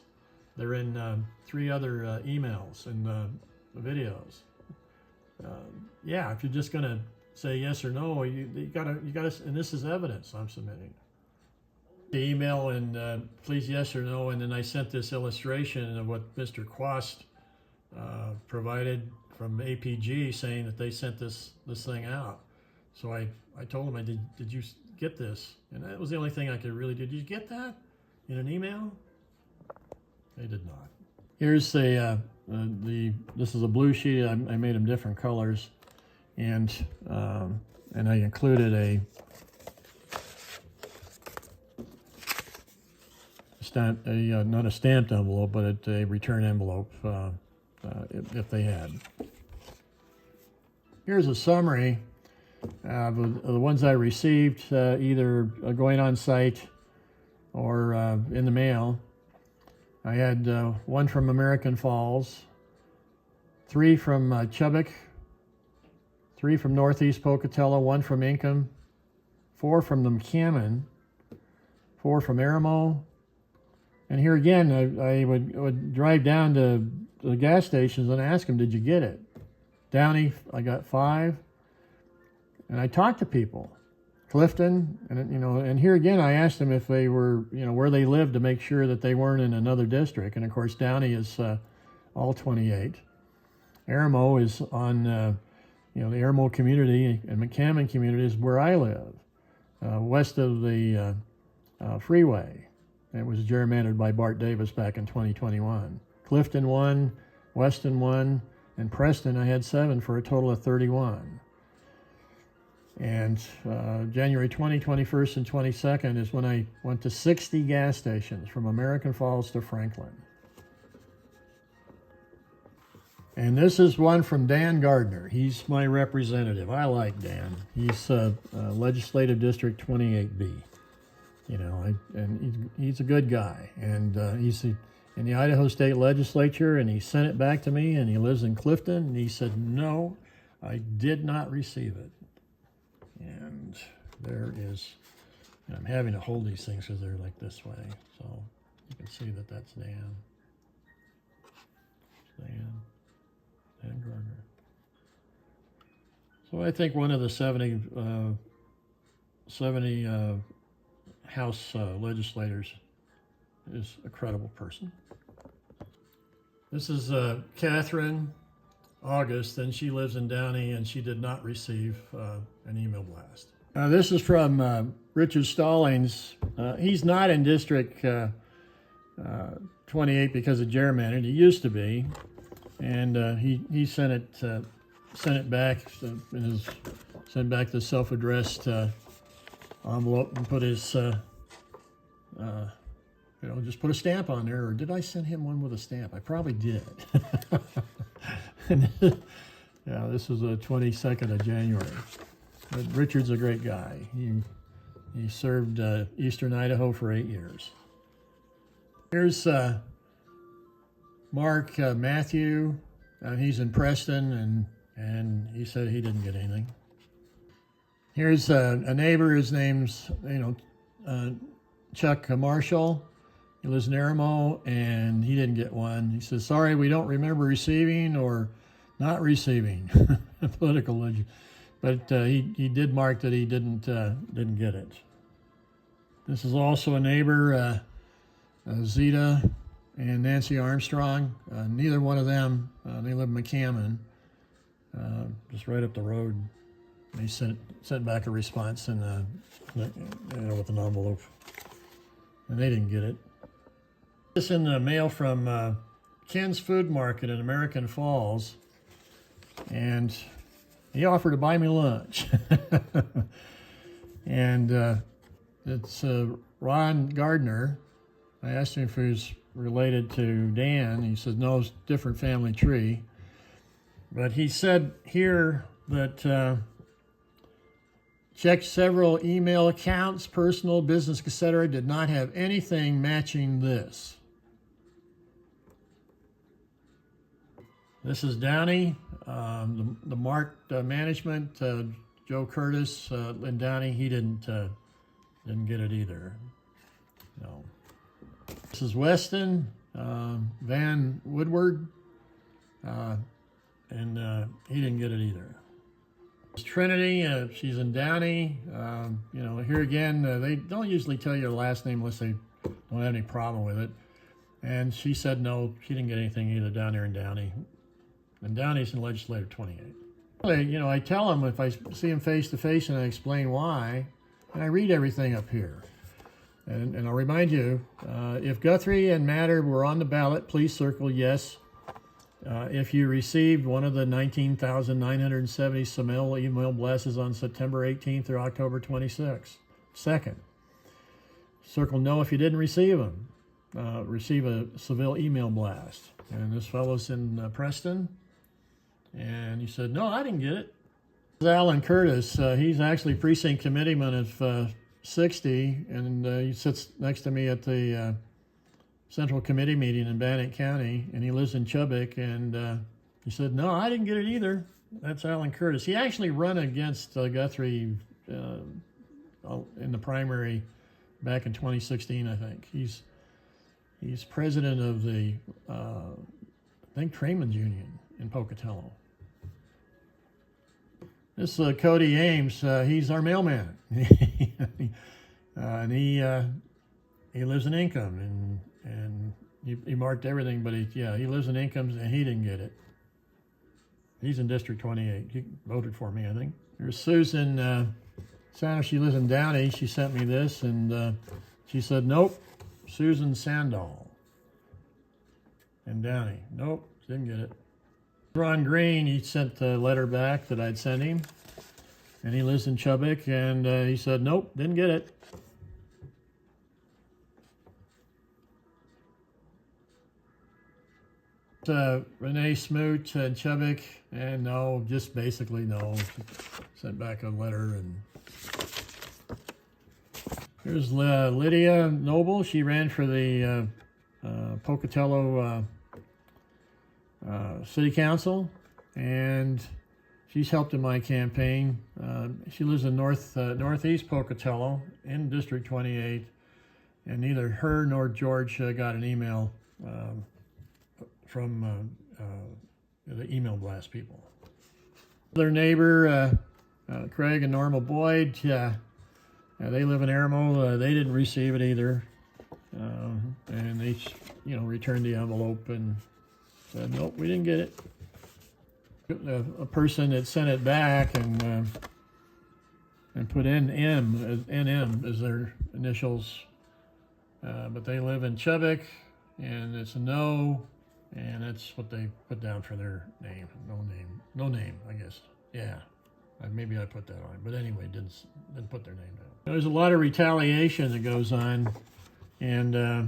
They're in 3 other emails and videos. Yeah, if you're just going to say yes or no, you gotta, and this is evidence I'm submitting. The email and please yes or no, and then I sent this illustration of what Mr. Quast provided from APG, saying that they sent this thing out. So I told him, did you get this? And that was the only thing I could really do. Did you get that in an email? They did not. Here's this is a blue sheet. I made them different colors, and I included a stamp, not a stamped envelope, but a return envelope if they had. Here's a summary of the ones I received, either going on site or in the mail. I had 1 from American Falls, 3 from Chubbuck, 3 from Northeast Pocatello, 1 from Ingham, 4 from the McCammon, 4 from Aramo. And here again, I would drive down to the gas stations and ask them, did you get it? Downey, I got 5. And I talked to people. Clifton, and you know, and here again, I asked them if they were, you know, where they lived to make sure that they weren't in another district. And of course, Downey is all 28. Aramo is on, you know, the Aramo community, and McCammon community is where I live, west of the freeway. It was gerrymandered by Bart Davis back in 2021. Clifton 1, Weston 1, and Preston I had 7 for a total of 31. And January 20, 21st, and 22nd is when I went to 60 gas stations from American Falls to Franklin. And this is one from Dan Gardner. He's my representative. I like Dan. He's Legislative District 28B. You know, and he's a good guy. And he's in the Idaho State Legislature, and he sent it back to me, and he lives in Clifton. And he said, no, I did not receive it. And there is, and I'm having to hold these things because they're like this way. So you can see that that's Dan. Dan Gardner. So I think one of the 70 House legislators is a credible person. This is Catherine August, and she lives in Downey, and she did not receive an email blast. This is from Richard Stallings. He's not in District 28 because of gerrymandering. He used to be, and he sent it back sent back the self-addressed envelope and put his you know, just put a stamp on there. Or did I send him one with a stamp? I probably did. Yeah, this was the 22nd of January. But Richard's a great guy. He served Eastern Idaho for 8 years. Here's Mark Matthew. He's in Preston, and he said he didn't get anything. Here's a neighbor. His name's, you know, Chuck Marshall. He lives in Aramo, and he didn't get one. He says, sorry, we don't remember receiving or not receiving political legend. But he did mark that he didn't get it. This is also a neighbor, Zeta and Nancy Armstrong. Neither one of them, they live in McCammon, just right up the road. They sent back a response with an envelope, and they didn't get it. This in the mail from Ken's Food Market in American Falls, and he offered to buy me lunch. And it's Ron Gardner. I asked him if he was related to Dan. He said, no, it's a different family tree. But he said here that checked several email accounts, personal, business, etc., did not have anything matching this. This is Downey, the marked management, Joe Curtis, and Downey, he didn't get it either. No. This is Weston, Van Woodward, and he didn't get it either. Trinity, she's in Downey. Here again, they don't usually tell you her last name unless they don't have any problem with it. And she said no, she didn't get anything either down there in Downey. And Downey's in Legislative 28. I tell them if I see them face to face and I explain why, and I read everything up here. And I'll remind you, if Guthrie and Matter were on the ballot, please circle yes. If you received one of the 19,970 Saville email blasts on September 18th or October 26th. Second, circle no if you didn't receive them. Receive a Saville email blast. And this fellow's in Preston. And he said, no, I didn't get it. This is Alan Curtis. He's actually precinct committeeman of 60, and he sits next to me at the Central Committee meeting in Bannock County, and he lives in Chubbuck, and he said, no, I didn't get it either. That's Alan Curtis. He actually ran against Guthrie in the primary back in 2016, I think. He's president of the, I think, Trainmen's Union in Pocatello. This is Cody Ames. He's our mailman. And he lives in Income, and he marked everything, but he lives in Income, and he didn't get it. He's in District 28. He voted for me, I think. There's Susan Sanders. She lives in Downey. She sent me this, and she said, nope, Susan Sandall in Downey. Nope, didn't get it. Ron Green, he sent the letter back that I'd sent him, and he lives in Chubbuck, and he said, nope, didn't get it. Renee Smoot in Chubbuck, and no, just basically no. Sent back a letter. And here's Lydia Noble. She ran for the Pocatello City Council, and she's helped in my campaign. She lives in northeast Pocatello in District 28, and neither her nor George got an email from the email blast people. Their neighbor, Craig and Norma Boyd, they live in Aramo. They didn't receive it either, and they, returned the envelope and said, nope, we didn't get it. A person that sent it back and put NM as their initials, but they live in Chubbuck, and it's a no, and that's what they put down for their name. No name, I guess. Yeah, maybe I put that on, but anyway, didn't put their name down. There's a lot of retaliation that goes on, and a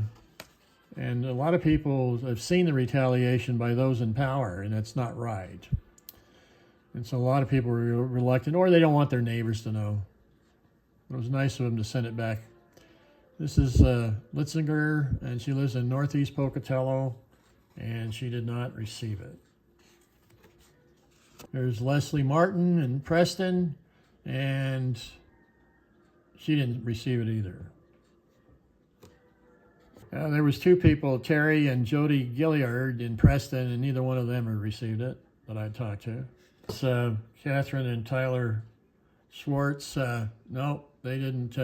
lot of people have seen the retaliation by those in power, and it's not right. And so a lot of people are reluctant, or they don't want their neighbors to know. It was nice of them to send it back. This is Litzinger, and she lives in northeast Pocatello, and she did not receive it. There's Leslie Martin in Preston, and she didn't receive it either. There was two people, Terry and Jody Gilliard in Preston, and neither one of them had received it that I talked to. It's Catherine and Tyler Schwartz. No, they didn't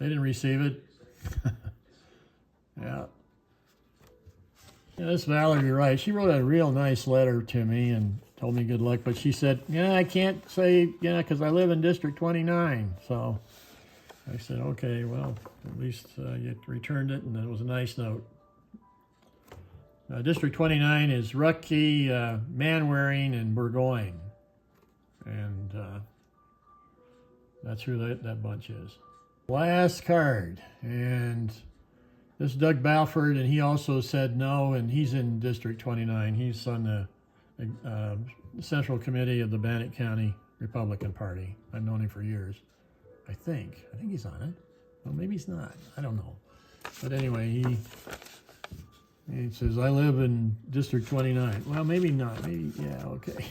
They didn't receive it. Yeah. Yeah, this Valerie Wright, she wrote a real nice letter to me and told me good luck, but she said, yeah, I can't say, yeah, because I live in District 29. So I said, okay, well, at least you returned it, and it was a nice note. District 29 is Rutkey, Manwaring, and Burgoyne. And that's who that bunch is. Last card, and this is Doug Balford, and he also said no, and he's in District 29. He's on the Central Committee of the Bannock County Republican Party. I've known him for years. I think he's on it. Well, maybe he's not. I don't know. But anyway, he says, I live in District 29. Well, maybe not. Maybe, yeah, okay.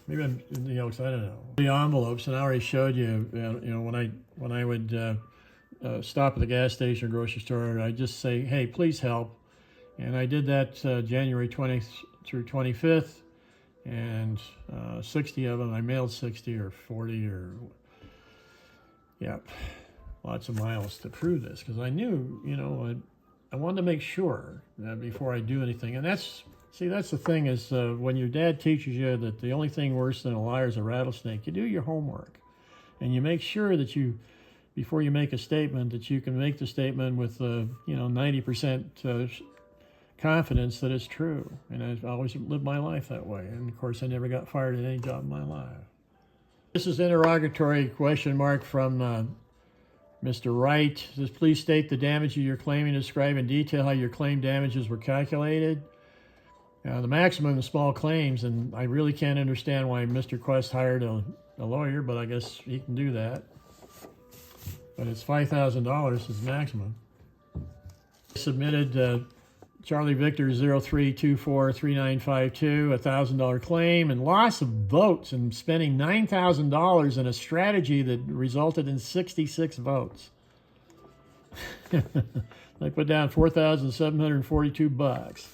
Maybe I'm, you know, 'cause I don't know. The envelopes, and I already showed you, you know, when I would stop at the gas station or grocery store, I just say, hey, please help. And I did that January 20th through 25th, and 60 of them, I mailed 60 or 40 or, yeah, lots of miles to prove this, because I knew, you know, I wanted to make sure that before I do anything. And that's the thing is when your dad teaches you that the only thing worse than a liar is a rattlesnake, you do your homework. And you make sure that you, before you make a statement, that you can make the statement with, you know, 90% confidence that it's true. And I've always lived my life that way. And of course, I never got fired at any job in my life. This is interrogatory question mark from Mr. Wright. It says, please state the damages you're claiming, describe in detail how your claim damages were calculated. The maximum of small claims, and I really can't understand why Mr. Quest hired a lawyer, but I guess he can do that. But it's $5,000 is maximum. Submitted Charlie Victor 03-24-3952, $1,000 claim, and loss of votes, and spending $9,000 in a strategy that resulted in 66 votes. I put down $4,742.